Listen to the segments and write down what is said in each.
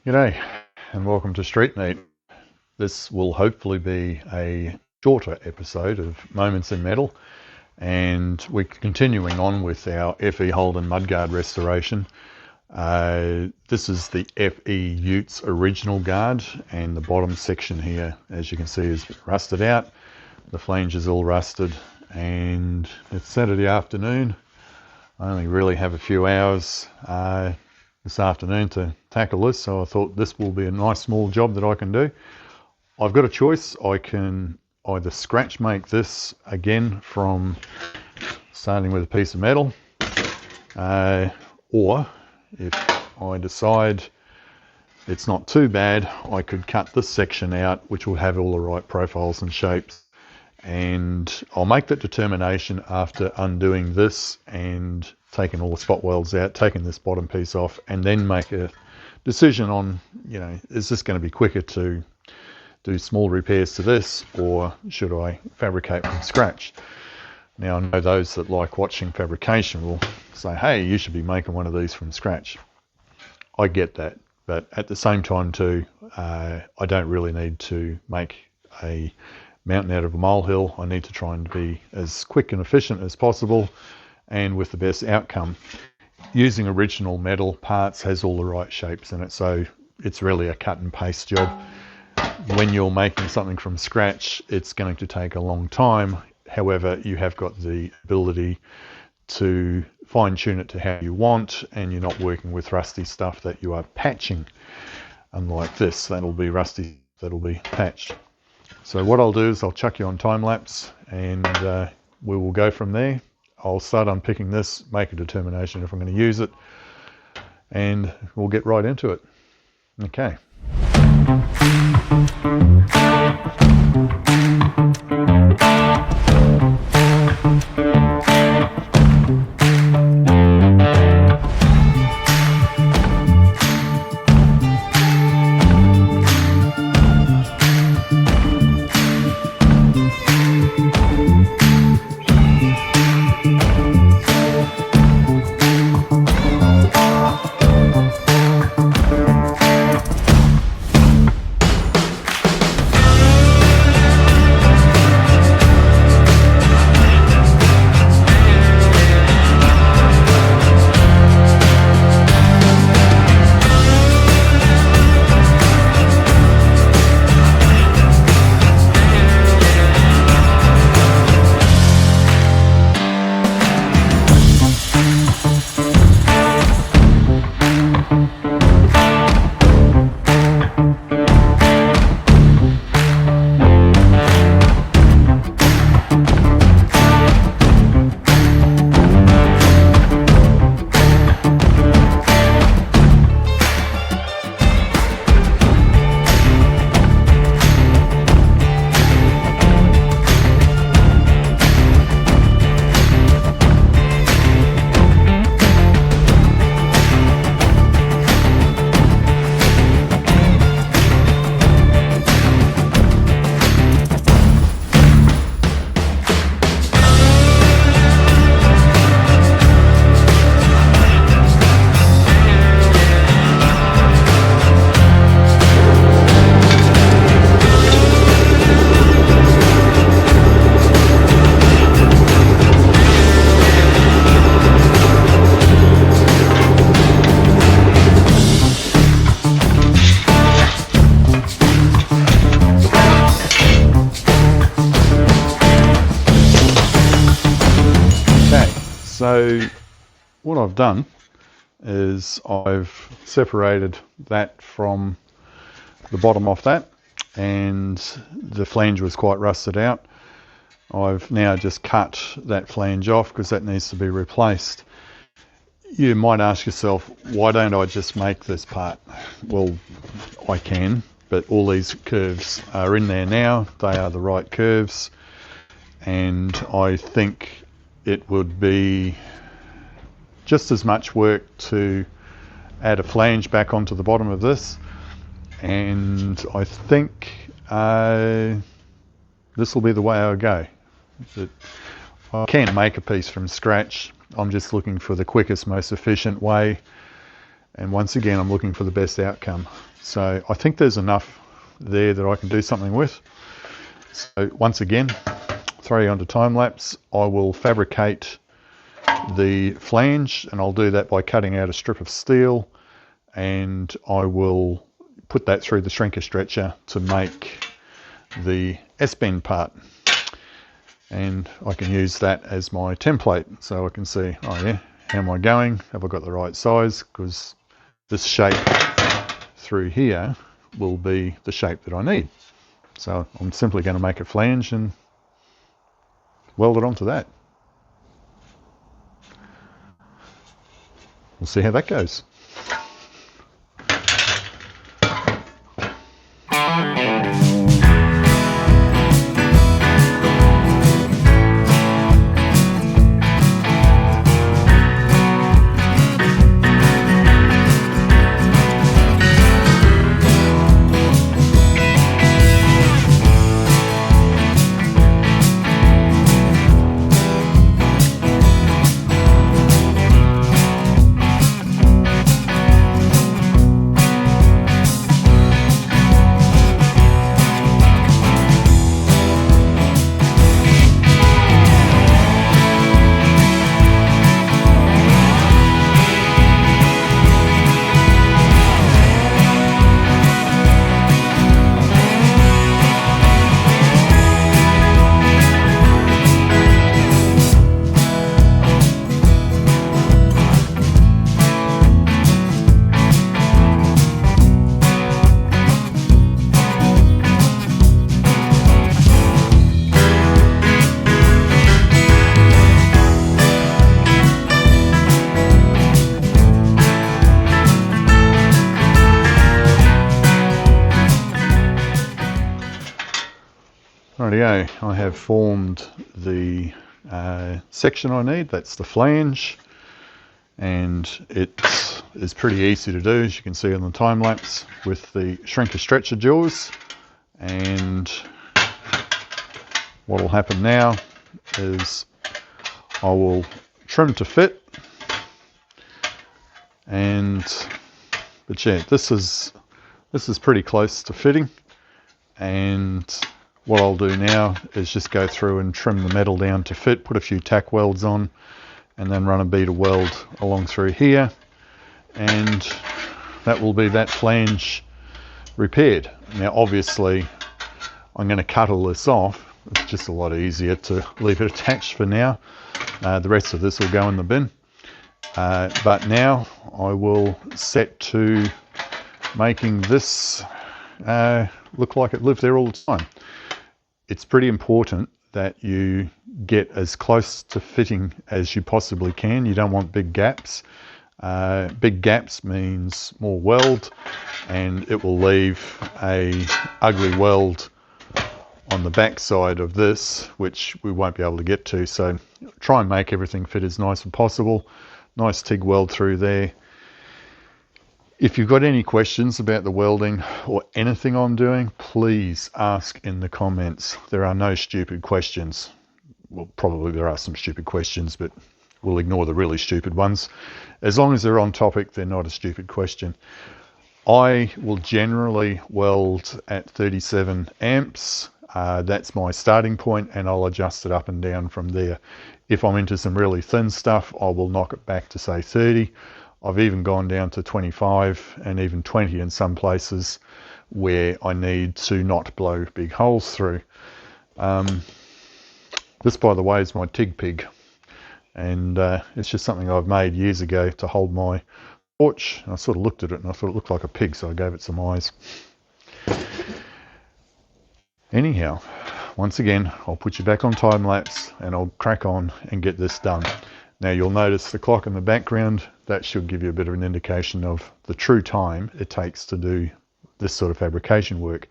G'day and welcome to Street Meet. This will hopefully be a shorter episode of Moments in Metal, and we're continuing on with our FE Holden mudguard restoration. This is the FE Utes original guard, and the bottom section here, as you can see, is rusted out. The flange is all rusted, and it's Saturday afternoon. I only really have a few hours this afternoon to tackle this, so I thought this will be a nice small job that I can do. I've got a choice. I can either scratch make this again from starting with a piece of metal, or if I decide it's not too bad, I could cut this section out, which will have all the right profiles and shapes, and I'll make that determination after undoing this and taking all the spot welds out, taking this bottom piece off, and then make a decision on, is this going to be quicker to do small repairs to this, or should I fabricate from scratch? Now, I know those that like watching Fabrication will say, hey, you should be making one of these from scratch. I get that, but at the same time too, I don't really need to make a mountain out of a molehill. I need to try and be as quick and efficient as possible and with the best outcome. Using original metal parts has all the right shapes in it, so it's really a cut and paste job. When you're making something from scratch, it's going to take a long time. However, you have got the ability to fine tune it to how you want, and you're not working with rusty stuff that you are patching. Unlike this, that'll be rusty, that'll be patched. So what I'll do is I'll chuck you on time lapse, and we will go from there. I'll start unpicking this, make a determination if I'm going to use it, and we'll get right into it. Okay. So what I've done is I've separated that from the bottom off that, and the flange was quite rusted out. I've now just cut that flange off because that needs to be replaced. You might ask yourself, why don't I just make this part? Well, I can, but all these curves are in there now. They are the right curves, and I think it would be just as much work to add a flange back onto the bottom of this, and I think this will be the way I'll go. I can make a piece from scratch. I'm just looking for the quickest, most efficient way, And once again, I'm looking for the best outcome. So I think there's enough there that I can do something with. So once again, throw you onto time lapse. I will fabricate the flange, and I'll do that by cutting out a strip of steel, and I will put that through the shrinker stretcher to make the S-bend part. And I can use that as my template, so I can see, oh yeah, how am I going? Have I got the right size? Because this shape through here will be the shape that I need. So I'm simply going to make a flange and weld it onto that. We'll see how that goes. Rightio, I have formed the section I need. That's the flange, and it is pretty easy to do, as you can see on the time lapse, with the shrinker stretcher jaws. And what will happen now is I will trim to fit, but yeah, this is pretty close to fitting. And what I'll do now is just go through and trim the metal down to fit, put a few tack welds on, and then run a bead of weld along through here, and that will be that flange repaired. Now obviously I'm going to cut all this off. It's just a lot easier to leave it attached for now. The rest of this will go in the bin, but now I will set to making this look like it lived there all the time. It's pretty important that you get as close to fitting as you possibly can. You don't want big gaps. Big gaps means more weld, and it will leave a ugly weld on the back side of this, which we won't be able to get to. So try and make everything fit as nice as possible. Nice TIG weld through there. If you've got any questions about the welding or anything I'm doing, please ask in the comments. There are no stupid questions. Well, probably there are some stupid questions, but we'll ignore the really stupid ones. As long as they're on topic, they're not a stupid question. I will generally weld at 37 amps. That's my starting point, and I'll adjust it up and down from there. If I'm into some really thin stuff, I will knock it back to say 30. I've even gone down to 25 and even 20 in some places where I need to not blow big holes through. This, by the way, is my TIG pig, and it's just something I've made years ago to hold my torch. I sort of looked at it and I thought it looked like a pig, so I gave it some eyes. Anyhow, once again, I'll put you back on time lapse and I'll crack on and get this done. Now you'll notice the clock in the background. That should give you a bit of an indication of the true time it takes to do this sort of fabrication work.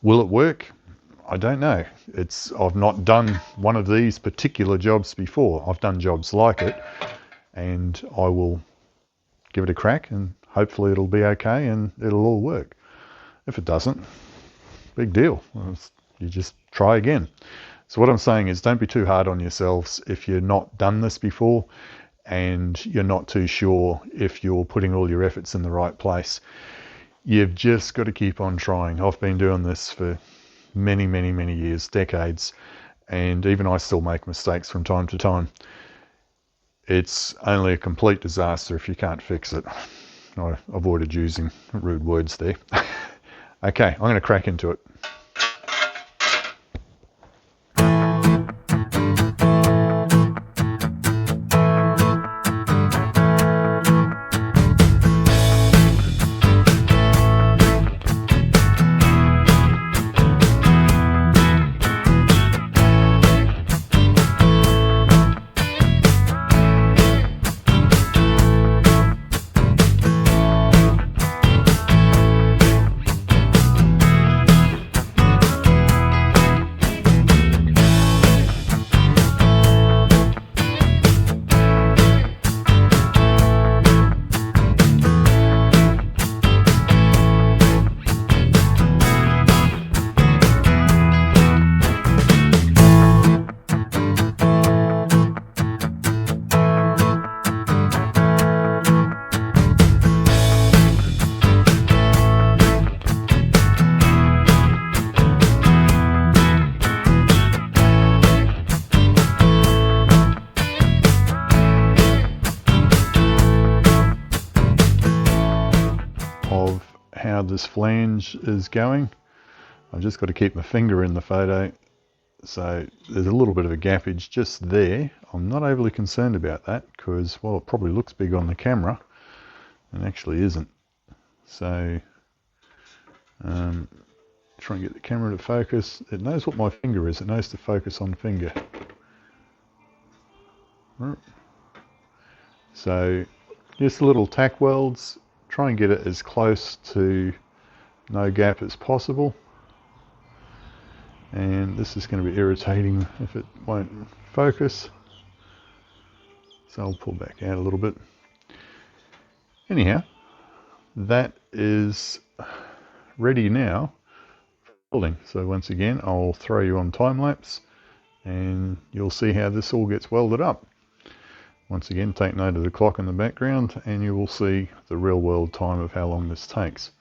Will it work? I don't know. I've not done one of these particular jobs before. I've done jobs like it, and I will give it a crack, and hopefully it'll be okay and it'll all work. If it doesn't, big deal. You just try again. So what I'm saying is, don't be too hard on yourselves if you've not done this before. and you're not too sure if you're putting all your efforts in the right place. You've just got to keep on trying. I've been doing this for many, many, many years, decades, and even I still make mistakes from time to time. It's only a complete disaster if you can't fix it. I avoided using rude words there. Okay, I'm going to crack into it. Of how this flange is going. I've just got to keep my finger in the photo, so there's a little bit of a gappage just there. I'm not overly concerned about that because, well, it probably looks big on the camera and actually isn't. So try and get the camera to focus. It knows what my finger is. It knows to focus on finger. So just little tack welds. Try and get it as close to no gap as possible. And this is going to be irritating if it won't focus. So I'll pull back out a little bit. Anyhow, that is ready now for welding. So once again, I'll throw you on time lapse and you'll see how this all gets welded up. Once again, take note of the clock in the background and you will see the real world time of how long this takes.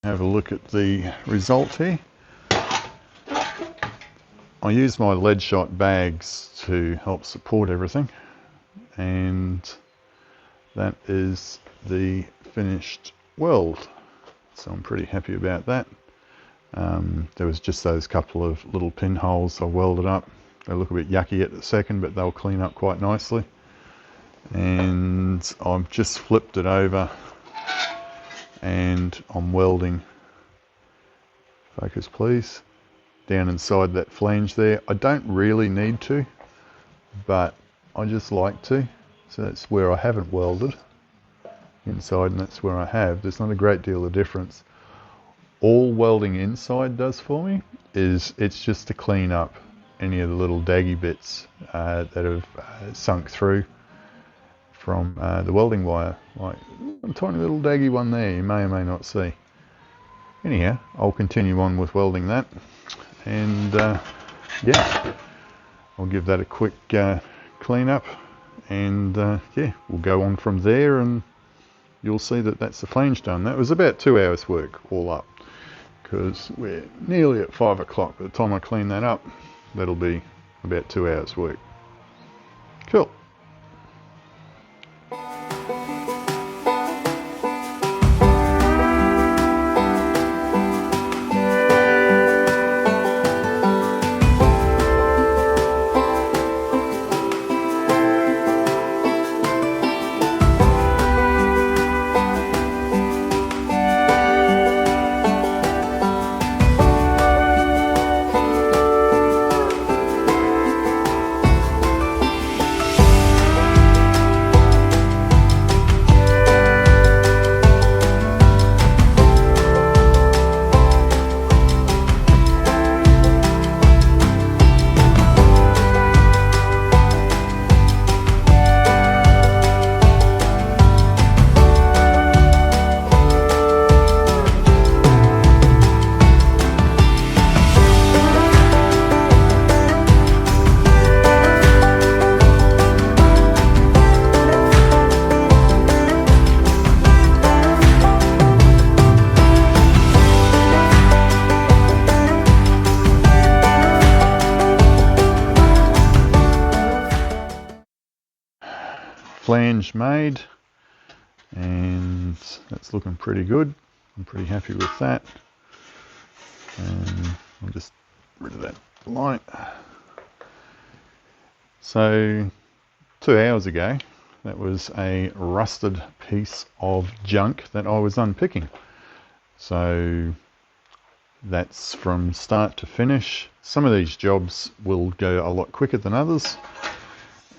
Have a look at the result here. I use my lead shot bags to help support everything, and that is the finished weld. So I'm pretty happy about that. There was just those couple of little pinholes I welded up. They look a bit yucky at the second, but they'll clean up quite nicely. And I've just flipped it over and I'm welding, focus please, down inside that flange there. I don't really need to, but I just like to. So that's where I haven't welded inside, and that's where I have. There's not a great deal of difference. All welding inside does for me is it's just to clean up any of the little daggy bits that have sunk through from the welding wire. Like a tiny little daggy one there you may or may not see. Anyhow, I'll continue on with welding that, and yeah, I'll give that a quick clean up, and yeah, we'll go on from there, and you'll see that that's the flange done. That was about 2 hours work all up, because we're nearly at 5 o'clock. By the time I clean that up, that'll be about 2 hours work. Cool. Flange made, and that's looking pretty good. I'm pretty happy with that. And I'll just get rid of that light. So 2 hours ago, that was a rusted piece of junk that I was unpicking. So that's from start to finish. Some of these jobs will go a lot quicker than others,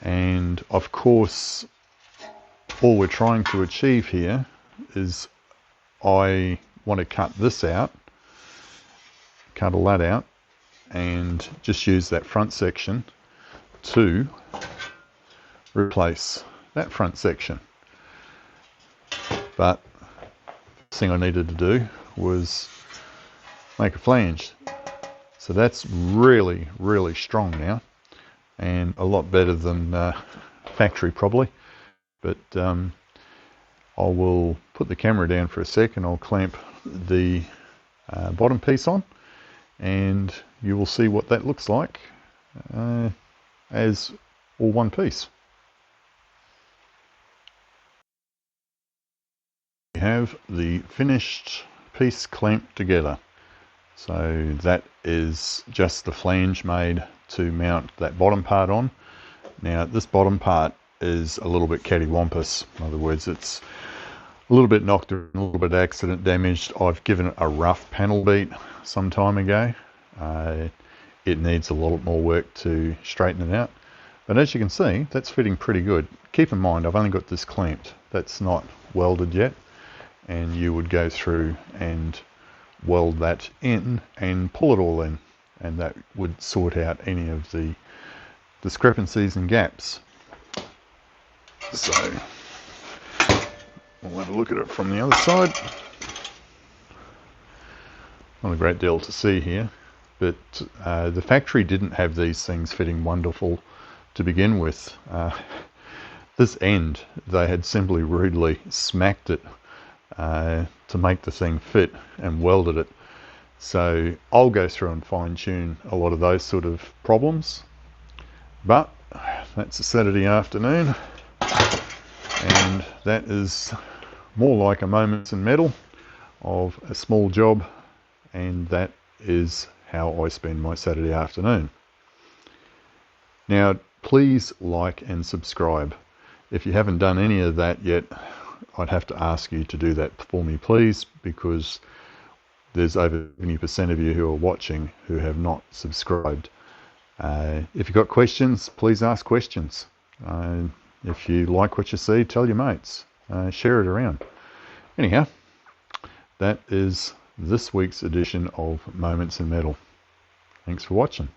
and of course all we're trying to achieve here is I want to cut this out, cut all that out, and just use that front section to replace that front section. But the thing I needed to do was make a flange. So that's really, really strong now, and a lot better than factory probably. But I will put the camera down for a sec, and I'll clamp the bottom piece on, and you will see what that looks like as all one piece. We have the finished piece clamped together. So that is just the flange made to mount that bottom part on. Now this bottom part is a little bit cattywampus. In other words, it's a little bit knocked around, a little bit accident damaged. I've given it a rough panel beat some time ago. It needs a lot more work to straighten it out. But as you can see, that's fitting pretty good. Keep in mind, I've only got this clamped. That's not welded yet. And you would go through and weld that in and pull it all in. And that would sort out any of the discrepancies and gaps. So we'll have a look at it from the other side. Not a great deal to see here, but the factory didn't have these things fitting wonderful to begin with. This end, they had simply rudely smacked it to make the thing fit and welded it. So I'll go through and fine tune a lot of those sort of problems. But that's a Saturday afternoon, and that is more like a moments in metal of a small job, and that is how I spend my Saturday afternoon. Now please like and subscribe. If you haven't done any of that yet, I'd have to ask you to do that for me, please, because there's over 70% of you who are watching who have not subscribed. If you've got questions, please ask questions. If you like what you see, tell your mates. Share it around. Anyhow, that is this week's edition of Moments in Metal. Thanks for watching.